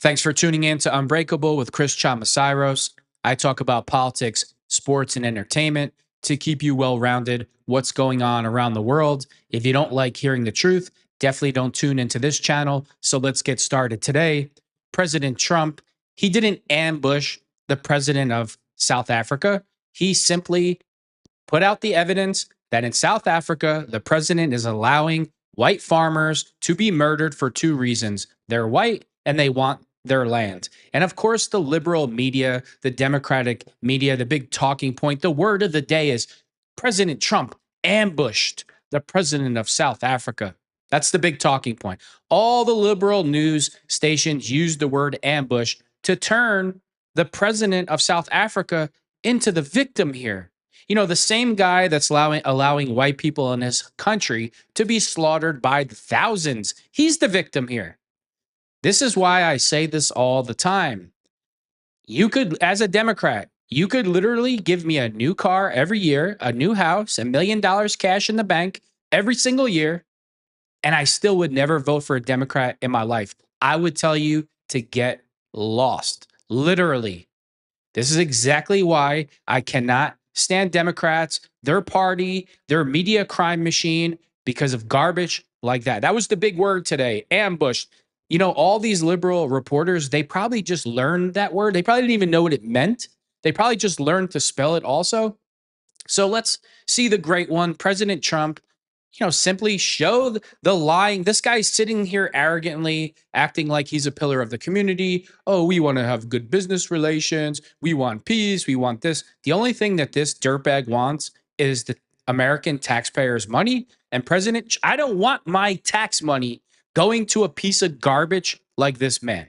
Thanks for tuning in to Unbreakable with Chris Chamasairos. I talk about politics, sports, and entertainment to keep you well rounded. What's going on around the world? If you don't like hearing the truth, definitely don't tune into this channel. So let's get started. Today, President Trump, he didn't ambush the president of South Africa. He simply put out the evidence that in South Africa, the president is allowing white farmers to be murdered for two reasons. They're white and they want their land. And of course, the liberal media, the Democratic media, the big talking point, the word of the day is President Trump ambushed the president of South Africa. That's the big talking point. All the liberal news stations use the word ambush to turn the president of South Africa into the victim here. You know, the same guy that's allowing white people in his country to be slaughtered by the thousands. He's the victim here. This is why I say this all the time. You could, as a Democrat, you could literally give me a new car every year, a new house, $1 million cash in the bank every single year, and I still would never vote for a Democrat in my life. I would tell you to get lost, literally. This is exactly why I cannot stand Democrats, their party, their media crime machine, because of garbage like that. That was the big word today, ambush. You know, all these liberal reporters, they probably just learned that word. They probably didn't even know what it meant. They probably just learned to spell it also. So let's see the great one, President Trump, simply show the lying. This guy's sitting here arrogantly acting like he's a pillar of the community. Oh, we want to have good business relations. We want peace. We want this. The only thing that this dirtbag wants is the American taxpayers' money. And I don't want my tax money going to a piece of garbage like this man.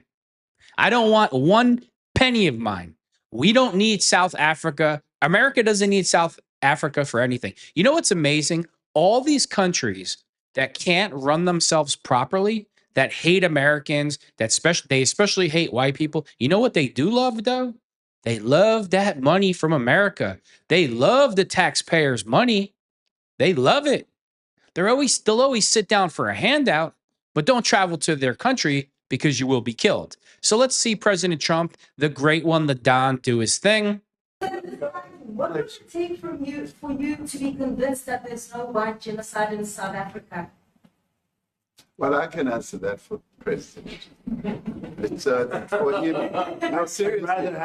I don't want one penny of mine. We don't need South Africa. America doesn't need South Africa for anything. You know what's amazing? All these countries that can't run themselves properly, that hate Americans, they especially hate white people. You know what they do love though? They love that money from America. They love the taxpayers' money. They love it. They'll always sit down for a handout, but don't travel to their country because you will be killed. So let's see President Trump, the great one, the Don, do his thing. What would it take for you to be convinced that there's no white genocide in South Africa? Well, I can answer that for President. It's for him. No, seriously.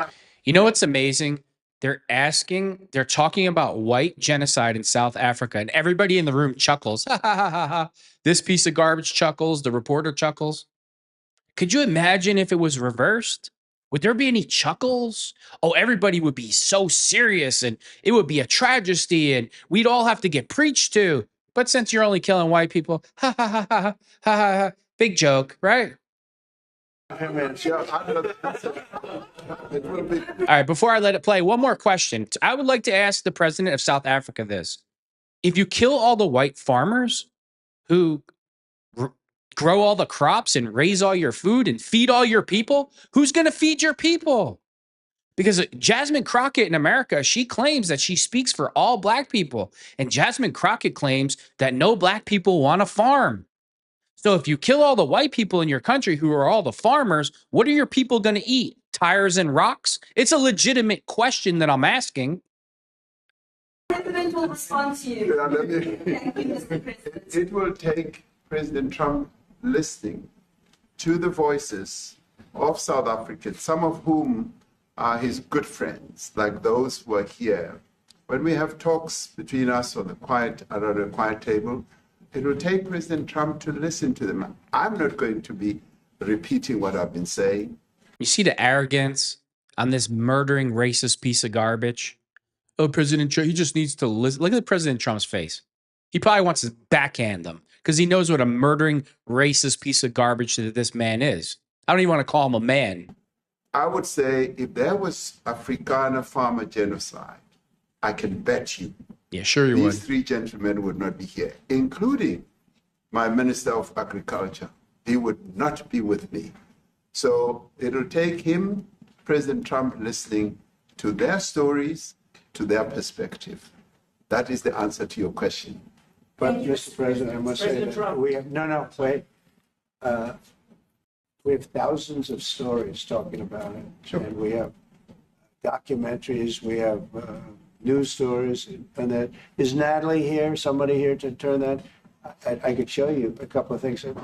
You know what's amazing? They're talking about white genocide in South Africa, and everybody in the room chuckles. Ha ha ha ha ha. This piece of garbage chuckles, the reporter chuckles. Could you imagine if it was reversed? Would there be any chuckles? Oh, everybody would be so serious and it would be a tragedy and we'd all have to get preached to. But since you're only killing white people, ha ha ha ha ha ha ha. Big joke, right? All right, before I let it play, one more question. I would like to ask the president of South Africa this. If you kill all the white farmers who grow all the crops and raise all your food and feed all your people, who's going to feed your people? Because Jasmine Crockett in America, she claims that she speaks for all black people. And Jasmine Crockett claims that no black people want to farm. So if you kill all the white people in your country who are all the farmers, what are your people going to eat? Tires and rocks? It's a legitimate question that I'm asking. The president will respond to you. Thank you, Mr. President. It will take President Trump listening to the voices of South Africans, some of whom are his good friends, like those who are here. When we have talks between us on around a quiet table, it will take President Trump to listen to them. I'm not going to be repeating what I've been saying. You see the arrogance on this murdering racist piece of garbage? Oh, President Trump, he just needs to listen. Look at President Trump's face. He probably wants to backhand them because he knows what a murdering racist piece of garbage that this man is. I don't even want to call him a man. I would say if there was Afrikaner farmer genocide, I can bet you yeah, sure you these three gentlemen would not be here, including my Minister of Agriculture. He would not be with me. So it'll take him, President Trump, listening to their stories, to their perspective. That is the answer to your question. But, Mr. President, I must say that we have, wait. We have thousands of stories talking about it. Sure. And we have documentaries, we have news stories, and that. Is Natalie here, somebody here to turn that? I could show you a couple of things, and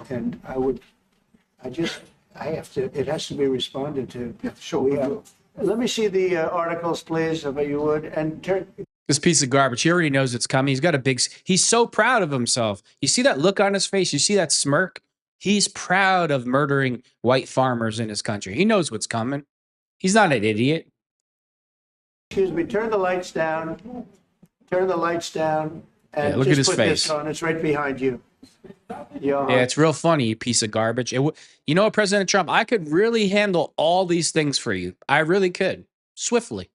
it has to be responded to. Yeah, sure. We have, let me see the articles, please, if you would, and turn. This piece of garbage. He already knows it's coming. He's got a big, he's so proud of himself. You see that look on his face? You see that smirk? He's proud of murdering white farmers in his country. He knows what's coming. He's not an idiot. Excuse me, turn the lights down. Turn the lights down. And Yeah, look at his put face. This on. It's right behind you. Yeah, it's real funny, you piece of garbage. You know what, President Trump? I could really handle all these things for you. I really could. Swiftly.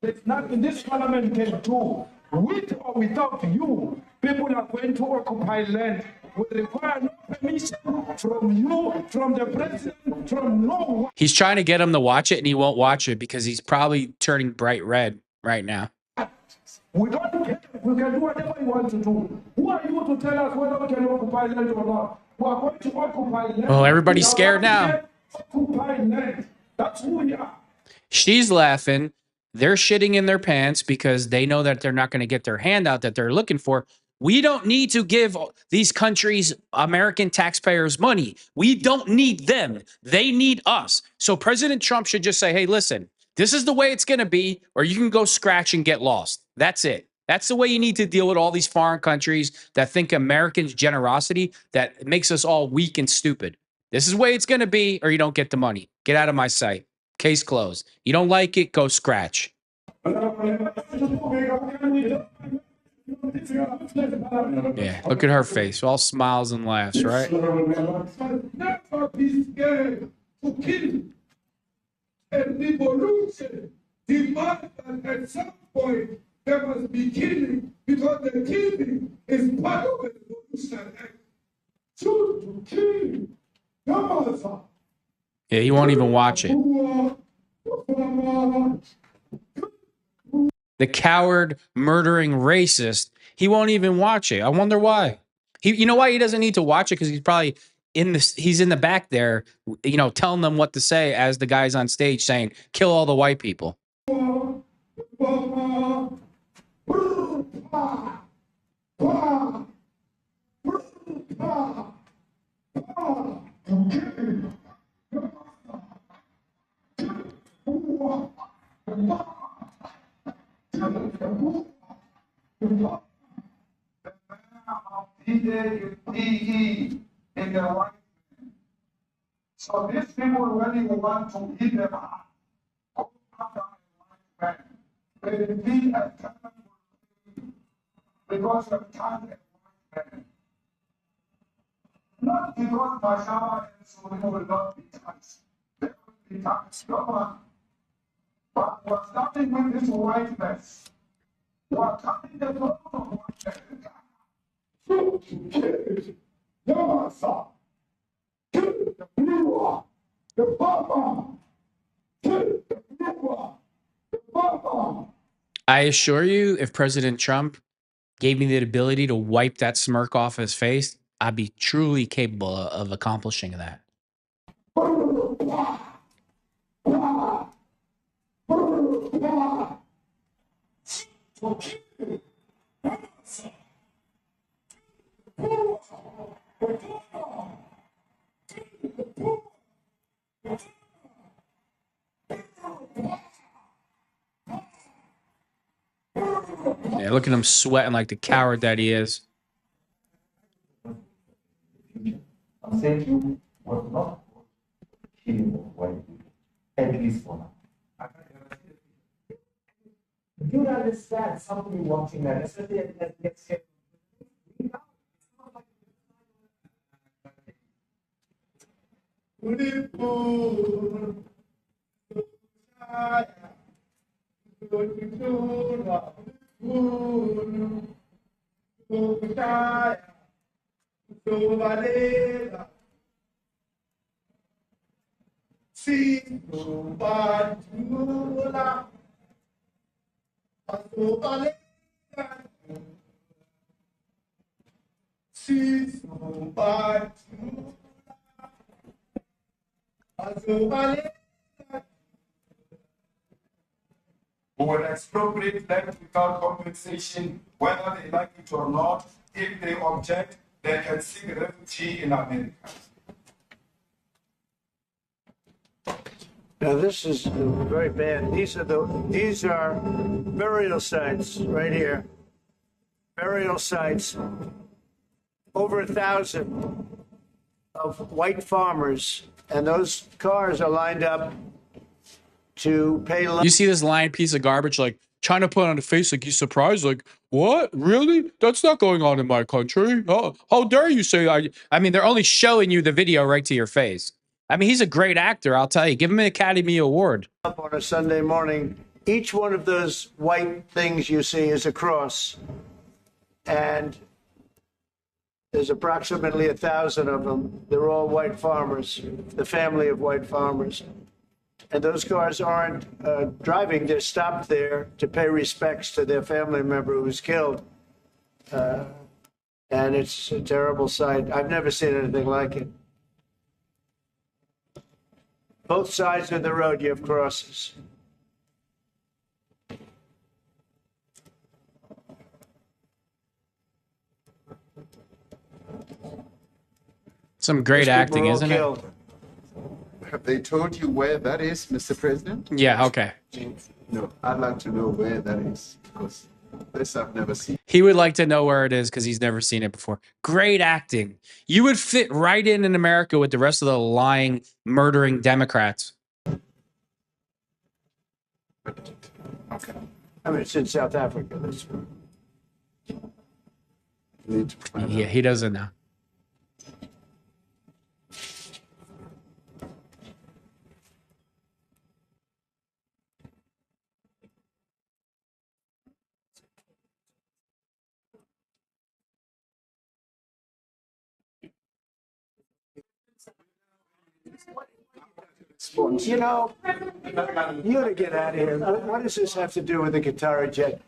There's nothing this parliament can do. With or without you, people are going to occupy land. We require no permission from you, from the president, from no one. He's trying to get him to watch it, and he won't watch it because he's probably turning bright red right now. We don't care. We can do whatever we want to do. Who are you to tell us whether we can occupy land or not? We are going to occupy land. Oh, everybody's scared now. Occupy land. That's who we are. She's laughing. They're shitting in their pants because they know that they're not going to get their handout that they're looking for. We don't need to give these countries, American taxpayers, money. We don't need them. They need us. So President Trump should just say, hey, listen, this is the way it's going to be, or you can go scratch and get lost. That's it. That's the way you need to deal with all these foreign countries that think Americans' generosity that makes us all weak and stupid. This is the way it's going to be, or you don't get the money. Get out of my sight. Case closed. You don't like it, go scratch. Yeah, look at her face. All smiles and laughs, right? Never be scared to kill. And revolution demands that at some point there must be killing because the killing is part of the revolution act. Choose to kill. Come on, sir. Yeah, he won't even watch it. The coward, murdering racist, he won't even watch it. I wonder why. You know why he doesn't need to watch it? Because he's probably he's in the back there, you know, telling them what to say as the guy's on stage saying, kill all the white people. In the white man. So these people really want to hit them up. Go after the white man. They be a terrible thing because of time white man. Not because Bashar and Suleiman will not be touched. They will be touched. No one. But we're starting with this white mess. We're cutting the throat of white man. I assure you, if President Trump gave me the ability to wipe that smirk off his face, I'd be truly capable of accomplishing that. Yeah, look at him sweating like the coward that he is. Thank you was not killing white people, at least for now. You understand somebody watching that, especially at gets hit. who will expropriate land without compensation, whether they like it or not. If they object, they can seek refugee in America. Now this is very bad. These are burial sites right here. Burial sites. Over 1,000 of white farmers, and those cars are lined up to pay. You see this lying piece of garbage, like trying to put on a face like he's surprised, like, what? Really? That's not going on in my country. Oh, how dare you say I mean, they're only showing you the video right to your face. I mean, he's a great actor, I'll tell you. Give him an Academy Award. Up on a Sunday morning, each one of those white things you see is a cross, and there's approximately 1,000 of them. They're all white farmers, the family of white farmers. And those cars aren't driving, they're stopped there to pay respects to their family member who was killed. And it's a terrible sight. I've never seen anything like it. Both sides of the road, you have crosses. Some great acting, isn't it? Have they told you where that is, Mr. President? Yeah, okay. No, I'd like to know where that is, because this I've never seen. He would like to know where it is because he's never seen it before. Great acting. You would fit right in America with the rest of the lying, murdering Democrats. Okay. I mean, it's in South Africa. That's Need to find Yeah, he doesn't know. You know, you ought to get out of here. What does this have to do with the Qatari jet?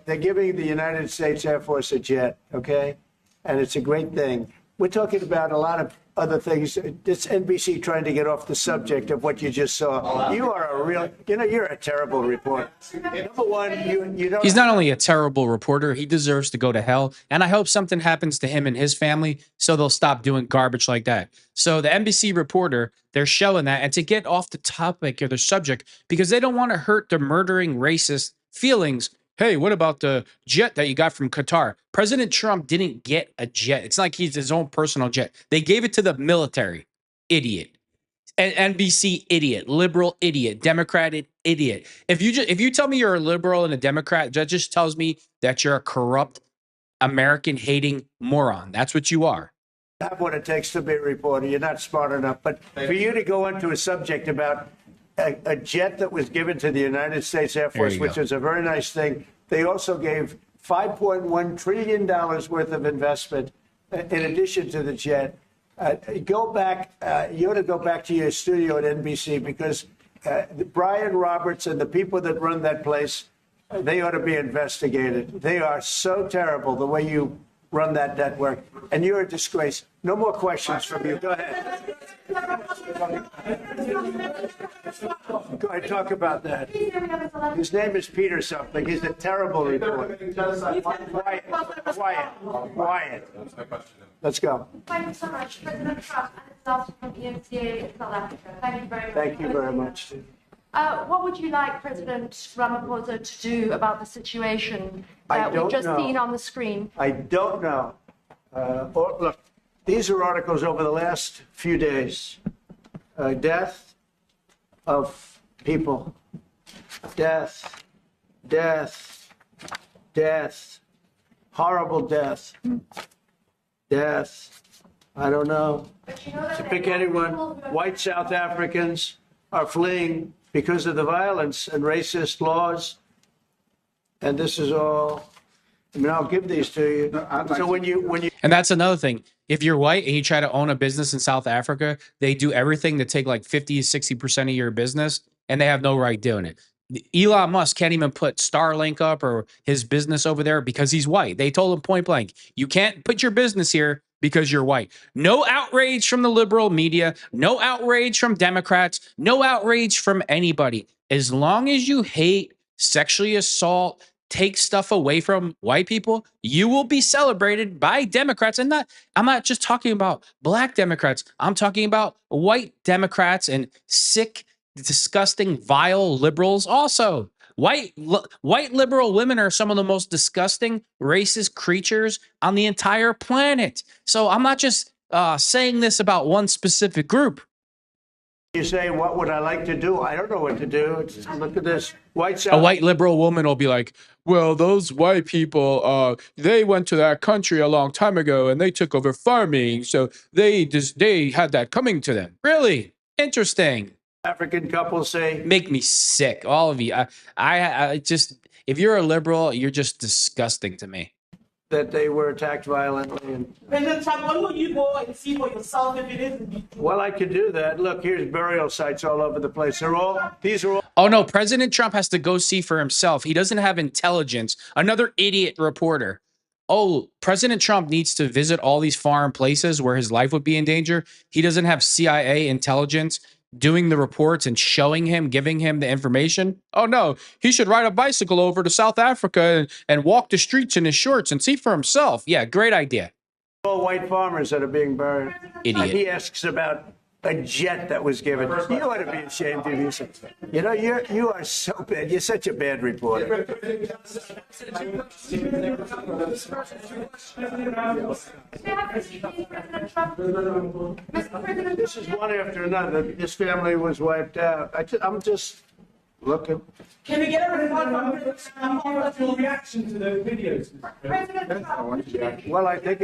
They're giving the United States Air Force a jet, okay? And it's a great thing. We're talking about a lot of other things. It's NBC trying to get off the subject of what you just saw. You are a real, you know, you're a terrible reporter. Number one, you don't. He's not only a terrible reporter, he deserves to go to hell. And I hope something happens to him and his family so they'll stop doing garbage like that. So the NBC reporter, they're showing that. And to get off the topic or the subject, because they don't want to hurt the murdering racist feelings. Hey, what about the jet that you got from Qatar? President Trump didn't get a jet. It's not like he's his own personal jet. They gave it to the military. Idiot. NBC idiot, liberal idiot, Democratic idiot. If you tell me you're a liberal and a Democrat, that just tells me that you're a corrupt, American hating moron. That's what you are. Have what it takes to be a reporter. You're not smart enough. But for you to go into a subject about a jet that was given to the United States Air Force, which is a very nice thing. They also gave $5.1 trillion worth of investment in addition to the jet. Go back. You ought to go back to your studio at NBC because Brian Roberts and the people that run that place, they ought to be investigated. They are so terrible the way you run that network, and you're a disgrace. No more questions from you. Go ahead. Go ahead, talk about that. His name is Peter something. He's a terrible reporter. Quiet. Let's go. Thank you so much, President Trump, and it's Nelson from EMCA in South Africa. Thank you very much. Thank you very much. What would you like President Ramaphosa to do about the situation I that we've don't just know. seen on the screen? I don't know. Look, these are articles over the last few days. Death of people. Death. Horrible death. Death. I don't know. But you know that To pick anyone, white South Africans are fleeing because of the violence and racist laws. And this is all, I mean, I'll give these to you. So when you And that's another thing. If you're white and you try to own a business in South Africa, they do everything to take like 50, 60% of your business, and they have no right doing it. Elon Musk can't even put Starlink up or his business over there because he's white. They told him point blank, you can't put your business here because you're white. No outrage from the liberal media, no outrage from Democrats, no outrage from anybody. As long as you hate, sexually assault, take stuff away from white people, you will be celebrated by Democrats. And I'm not just talking about black Democrats. I'm talking about white Democrats and sick, disgusting, vile liberals also. White liberal women are some of the most disgusting racist creatures on the entire planet. So I'm not just saying this about one specific group. You say, what would I like to do? I don't know what to do. Look at this. A white liberal woman will be like, well, those white people, they went to that country a long time ago and they took over farming. So they had that coming to them. Really? Interesting. African couples say, make me sick. All of you. I just, if you're a liberal, you're just disgusting to me. That they were attacked violently. President Trump, when will you go and see for yourself if it is? Well, I could do that. Look, here's burial sites all over the place. These are all. Oh no, President Trump has to go see for himself. He doesn't have intelligence. Another idiot reporter. Oh, President Trump needs to visit all these foreign places where his life would be in danger. He doesn't have CIA intelligence doing the reports and showing him, giving him the information. Oh no, he should ride a bicycle over to South Africa and walk the streets in his shorts and see for himself. Yeah, great idea. All white farmers that are being buried. Idiot. He asks about a jet that was given. You ought to be ashamed of yourself. You know, you are so bad. You're such a bad reporter. This is one after another. This family was wiped out. I'm just looking. Can we get a report from What's your reaction to those videos? Well, I think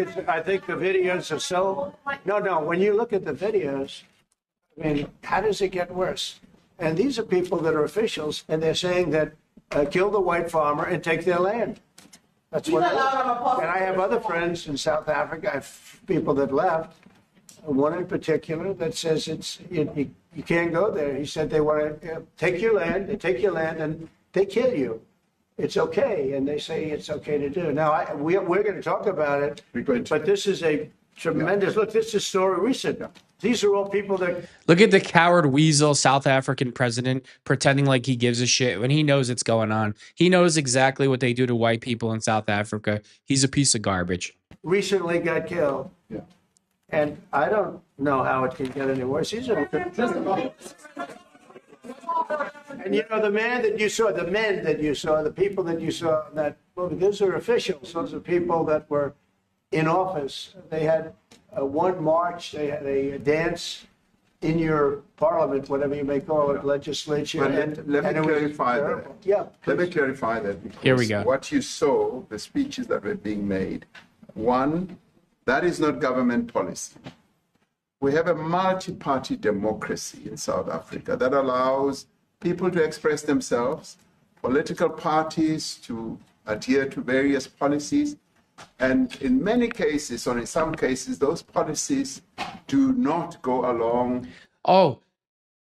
the videos are so. No. When you look at the videos, I mean, how does it get worse? And these are people that are officials, and they're saying that kill the white farmer and take their land. That's what. And I have other friends in South Africa. I have people that left. One in particular that says you can't go there. He said they want to take your land, and they kill you. It's okay, and they say it's okay to do. Now we're going to talk about it, but this is a tremendous look. This is a story recent. These are all people that look at the coward weasel South African president pretending like he gives a shit when he knows it's going on. He knows exactly what they do to white people in South Africa. He's a piece of garbage. Recently got killed. Yeah. And I don't know how it can get any worse. He's a and you know, the men that you saw, the people that you saw in that movie, those are officials. Those are people that were in office. They had one march, they had a dance in your parliament, whatever you may call it, legislature. But let me clarify that. Yeah. Let me clarify that. Because here we go. What you saw, the speeches that were being made, one, that is not government policy. We have a multi-party democracy in South Africa that allows people to express themselves, political parties to adhere to various policies, and in many cases, or in some cases, those policies do not go along. Oh,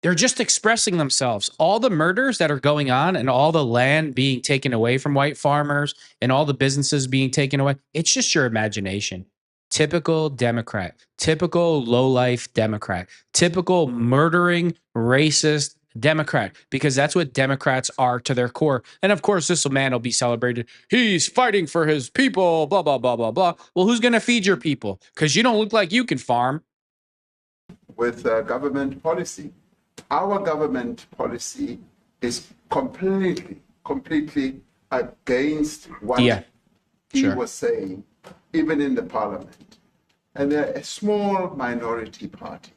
they're just expressing themselves. All the murders that are going on and all the land being taken away from white farmers and all the businesses being taken away, it's just your imagination. Typical Democrat, typical lowlife Democrat, typical murdering, racist Democrat, because that's what Democrats are to their core. And of course, this man will be celebrated. He's fighting for his people, blah, blah, blah, blah, blah. Well, who's going to feed your people? Because you don't look like you can farm. With government policy. Our government policy is completely against what he was saying, even in the parliament. And they're a small minority party,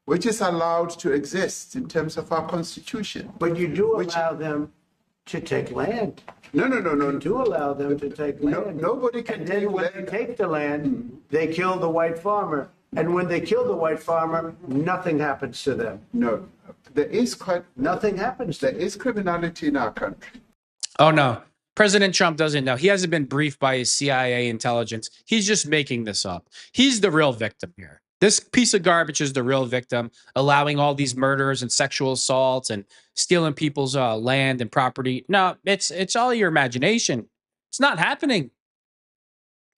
which is allowed to exist in terms of our constitution. But you do allow them to take land. No. You do allow them to take land. No, nobody can and take then when land. they take the land, they kill the white farmer. And when they kill the white farmer, nothing happens to them. No, Nothing happens to them. There is criminality in our country. Oh, no. President Trump doesn't know. He hasn't been briefed by his CIA intelligence. He's just making this up. He's the real victim here. This piece of garbage is the real victim, allowing all these murders and sexual assaults and stealing people's land and property. No, it's all your imagination. It's not happening.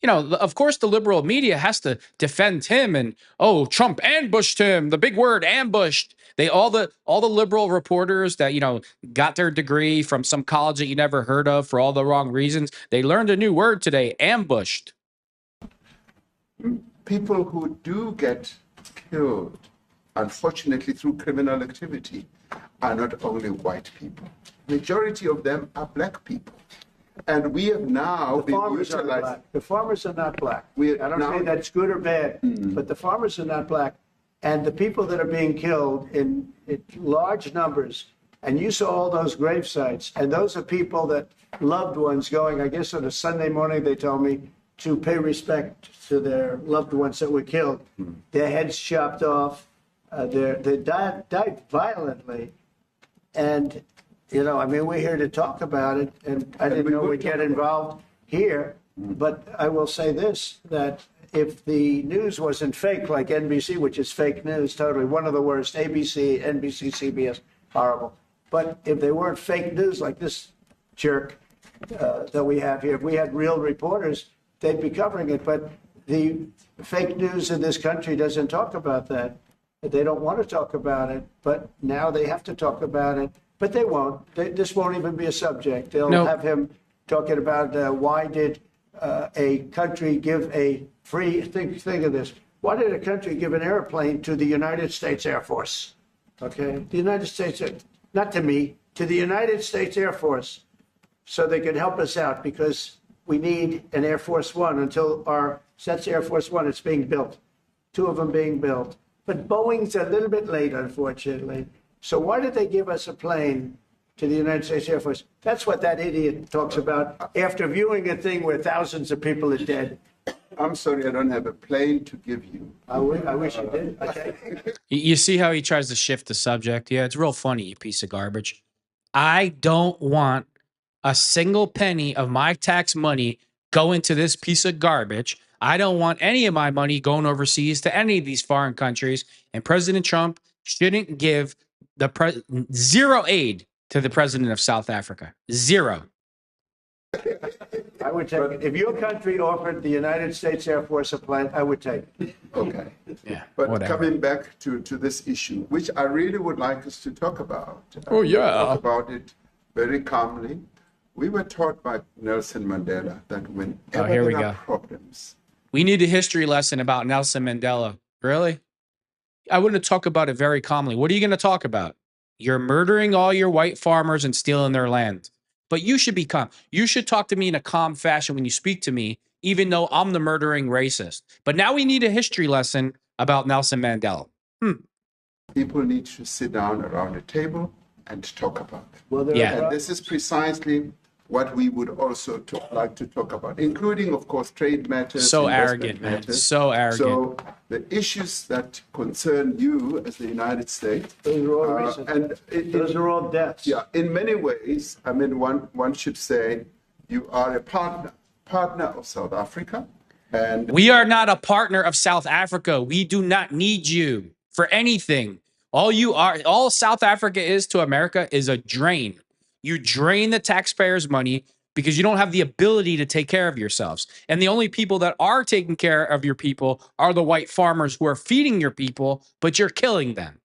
You know, of course, the liberal media has to defend him and, oh, Trump ambushed him. The big word, ambushed. They all the liberal reporters that, you know, got their degree from some college that you never heard of for all the wrong reasons. They learned a new word today, ambushed. People who do get killed, unfortunately, through criminal activity, are not only white people. Majority of them are black people. And we have now The been farmers are utilized. black. The farmers are not black. We- I don't now- say that's good or bad, but the farmers are not black. And the people that are being killed in large numbers, and you saw all those grave sites, and those are people that loved ones going, I guess on a Sunday morning, they told me, to pay respect to their loved ones that were killed. Their heads chopped off. They died violently. And, you know, I mean, we're here to talk about it, and I didn't know we'd get involved here. But I will say this, that if the news wasn't fake, like NBC, which is fake news, totally, one of the worst, ABC, NBC, CBS, horrible. But if they weren't fake news like this jerk that we have here, if we had real reporters, they'd be covering it. But the fake news in this country doesn't talk about that. They don't want to talk about it, but now they have to talk about it. But they won't. This won't even be a subject. They'll Nope. have him talking about why did a country give a free, think of this, why did a country give an airplane to the United States Air Force? Okay, the United States, not to me, to the United States Air Force, so they could help us out because we need an Air Force One until that's Air Force One, it's being built, 2 of them being built. But Boeing's a little bit late, unfortunately. So why did they give us a plane to the United States Air Force? That's what that idiot talks about after viewing a thing where thousands of people are dead. I'm sorry, I don't have a plane to give you. I wish you did. Okay. You see how he tries to shift the subject? Yeah, it's real funny, you piece of garbage. I don't want a single penny of my tax money going to this piece of garbage. I don't want any of my money going overseas to any of these foreign countries. And President Trump shouldn't give zero aid to the president of South Africa. Zero. I would take it. If your country offered the United States Air Force a plane, I would take it. Okay. Yeah. But whatever. coming back to this issue, which I really would like us to talk about. Oh, yeah. Talk about it very calmly. We were taught by Nelson Mandela that whenever here we there are go. problems, We need a history lesson about Nelson Mandela. Really? I wouldn't talk about it very calmly. What are you going to talk about? You're murdering all your white farmers and stealing their land. But you should be calm. You should talk to me in a calm fashion when you speak to me, even though I'm the murdering racist. But now we need a history lesson about Nelson Mandela. people need to sit down around a table and talk about it. Well, there Yeah. are And this is precisely what we would also like to talk about, including, of course, trade matters. So investment arrogant, man. matters. So arrogant. So the issues that concern you as the United States, Those are all recent. and Those are all deaths. yeah, in many ways, I mean, one should say you are a partner of South Africa, and We are not a partner of South Africa. We do not need you for anything. All South Africa is to America is a drain. You drain the taxpayers' money because you don't have the ability to take care of yourselves. And the only people that are taking care of your people are the white farmers who are feeding your people, but you're killing them.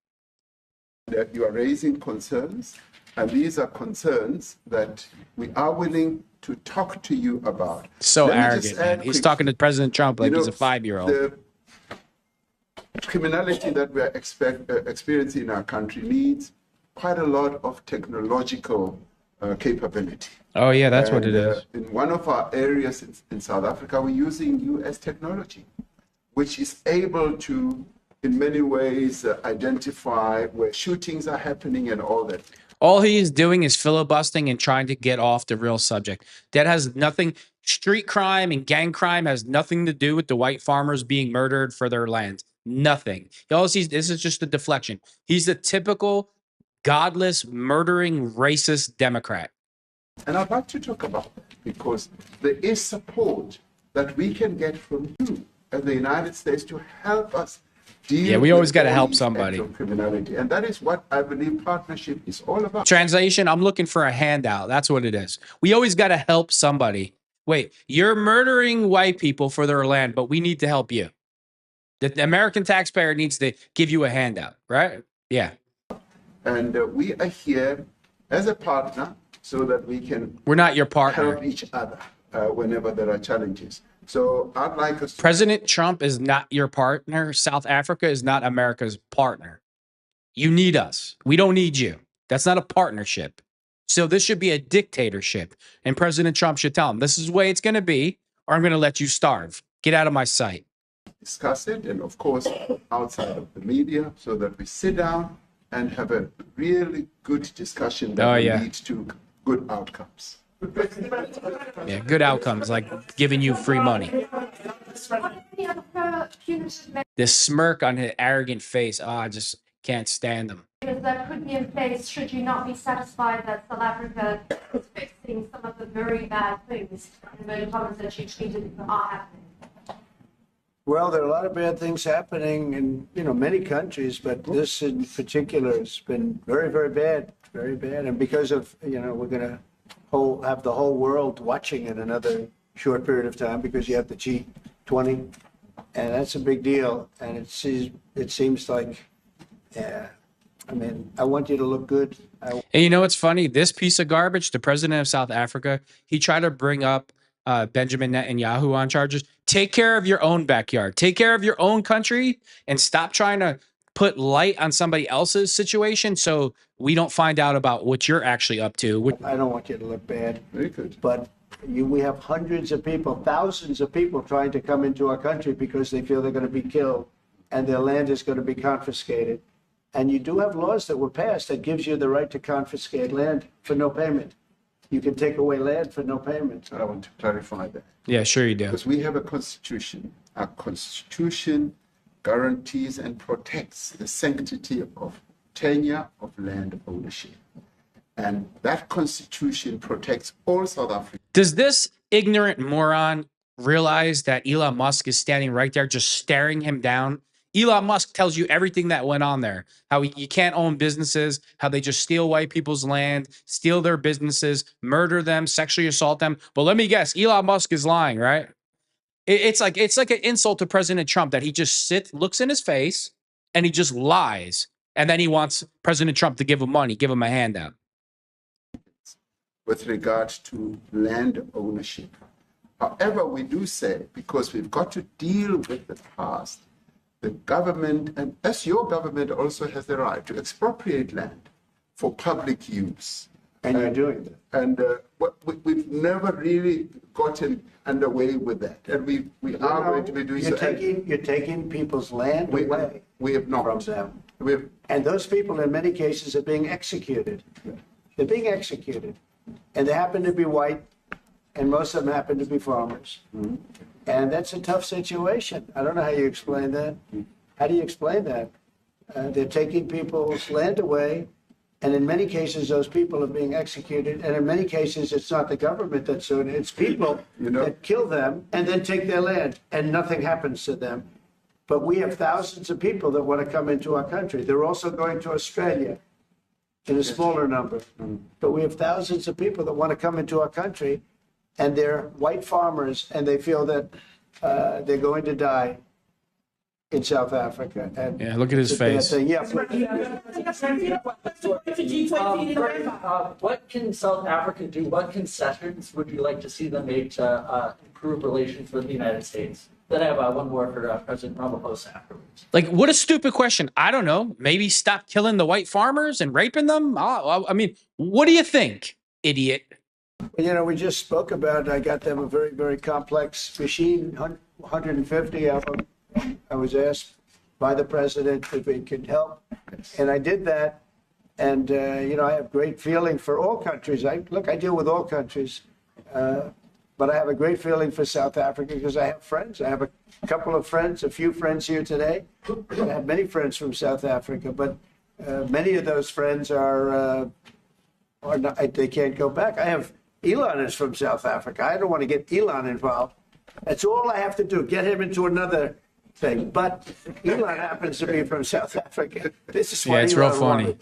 that you are raising concerns, and these are concerns that we are willing to talk to you about. So Let me arrogant, just man. add He's quick- talking to President Trump like You know, he's a 5-year-old. The criminality that we are experiencing in our country needs quite a lot of technological capability. Oh, yeah, that's what it And, is. In one of our areas in South Africa, we're using US technology, which is able to, in many ways, identify where shootings are happening and all that. All he is doing is filibustering and trying to get off the real subject. That has nothing, street crime and gang crime has nothing to do with the white farmers being murdered for their land. Nothing. All sees this is just a deflection. He's the typical godless, murdering, racist Democrat. And I'd like to talk about that because there is support that we can get from you as the United States to help us deal Yeah, we always with gotta all help these somebody. acts of criminality. And that is what I believe partnership is all about. Translation, I'm looking for a handout. That's what it is. We always got to help somebody. Wait, you're murdering white people for their land, but we need to help you. The American taxpayer needs to give you a handout, right? Yeah. And we are here as a partner so that we can We're not your partner. help each other whenever there are challenges. So I'd like us to President Trump is not your partner. South Africa is not America's partner. You need us. We don't need you. That's not a partnership. So this should be a dictatorship. And President Trump should tell him, this is the way it's going to be, or I'm going to let you starve. Get out of my sight. discuss it, and of course outside of the media, so that we sit down and have a really good discussion that will lead to good outcomes. Yeah, good outcomes, like giving you free money. This smirk on his arrogant face, oh, I just can't stand him. That could be in place should you not be satisfied that South Africa is fixing some of the very bad things and the comments that you tweeted are happening. Well, there are a lot of bad things happening in many countries, but this in particular has been very, very bad, very bad. And because of we're going to have the whole world watching in another short period of time because you have the G20, and that's a big deal. And it seems like, I want you to look good. And you know what's funny? This piece of garbage, the president of South Africa, he tried to bring up Benjamin Netanyahu on charges. Take care of your own backyard. Take care of your own country and stop trying to put light on somebody else's situation so we don't find out about what you're actually up to. I don't want you to look bad. Very good. But we have hundreds of people, thousands of people trying to come into our country because they feel they're going to be killed and their land is going to be confiscated. And you do have laws that were passed that gives you the right to confiscate land for no payment. You can take away land for no payment. I want to clarify that. Yeah, sure you do. Because we have a constitution. Our constitution guarantees and protects the sanctity of tenure of land ownership. And that constitution protects all South Africans. Does this ignorant moron realize that Elon Musk is standing right there just staring him down? Elon Musk tells you everything that went on there, how you can't own businesses, how they just steal white people's land, steal their businesses, murder them, sexually assault them. But let me guess, Elon Musk is lying, right? It's like an insult to President Trump that he just looks in his face and he just lies. And then he wants President Trump to give him money, give him a handout. With regard to land ownership. However, we do say, because we've got to deal with the past, the government, and as your government also has the right to expropriate land for public use. And you're doing that. And we've never really gotten underway with that. And we are going to be doing so. You're taking people's land away. We have not. From them. And those people, in many cases, are being executed. They're being executed. And they happen to be white, and most of them happen to be farmers. Mm-hmm. And that's a tough situation. I don't know how you explain that. How do you explain that? They're taking people's land away, and in many cases, those people are being executed. And in many cases, it's not the government that's doing it. It's people that kill them and then take their land, and nothing happens to them. But we have thousands of people that want to come into our country. They're also going to Australia in a smaller number. But we have thousands of people that want to come into our country, and they're white farmers, and they feel that they're going to die in South Africa. And yeah, look at his face. What can South Africa do? What concessions would you like to see them make to improve relations with the United States? Then I have one more for President Ramaphosa afterwards. Like, what a stupid question. I don't know. Maybe stop killing the white farmers and raping them? I mean, what do you think, idiot? We just spoke about, I got them a very, very complex machine, 150 of them. I was asked by the president if it could help, and I did that. And, I have great feeling for all countries. I deal with all countries, but I have a great feeling for South Africa because I have friends. I have a couple of friends, a few friends here today. I have many friends from South Africa, but many of those friends are not, they can't go back. I have Elon is from South Africa. I don't want to get Elon involved. That's all I have to do, get him into another thing. But Elon happens to be from South Africa. This is what it's Elon real funny.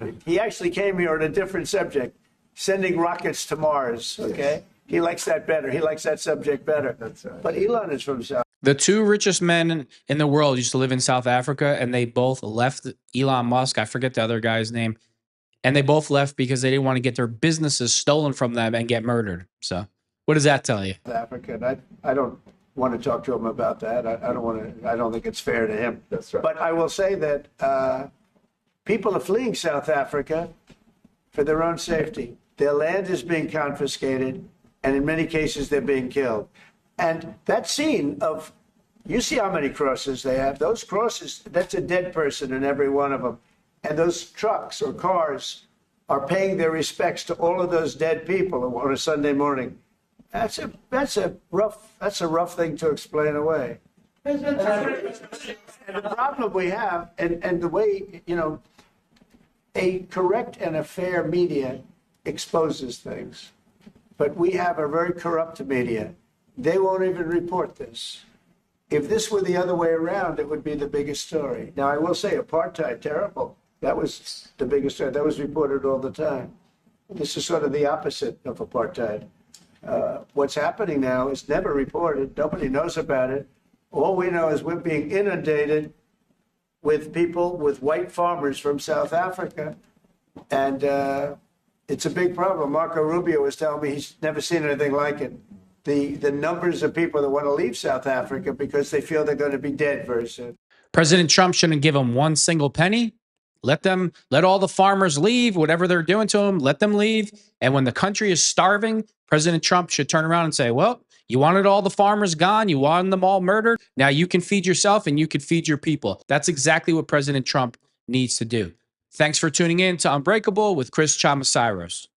Wanted. He actually came here on a different subject, sending rockets to Mars, okay? He likes that better. He likes that subject better. That's right. But Elon is from South. The two richest men in the world used to live in South Africa, and they both left. Elon Musk, I forget the other guy's name, and they both left because they didn't want to get their businesses stolen from them and get murdered. So, what does that tell you? Africa. And I don't want to talk to him about that. I don't want to. I don't think it's fair to him. That's right. But I will say that people are fleeing South Africa for their own safety. Their land is being confiscated, and in many cases, they're being killed. And that scene of, you see how many crosses they have. Those crosses, that's a dead person in every one of them. And those trucks or cars are paying their respects to all of those dead people on a Sunday morning. That's a rough thing to explain away. And the problem we have, and the way, a correct and a fair media exposes things, but we have a very corrupt media. They won't even report this. If this were the other way around, it would be the biggest story. Now, I will say apartheid, terrible. That was the biggest story. That was reported all the time. This is sort of the opposite of apartheid. What's happening now is never reported. Nobody knows about it. All we know is we're being inundated with people, with white farmers from South Africa. And it's a big problem. Marco Rubio was telling me he's never seen anything like it. The numbers of people that want to leave South Africa because they feel they're going to be dead very soon. President Trump shouldn't give them one single penny. Let all the farmers leave, whatever they're doing to them, let them leave. And when the country is starving, President Trump should turn around and say, well, you wanted all the farmers gone. You wanted them all murdered. Now you can feed yourself and you can feed your people. That's exactly what President Trump needs to do. Thanks for tuning in to Unbreakable with Chris Chamasiros.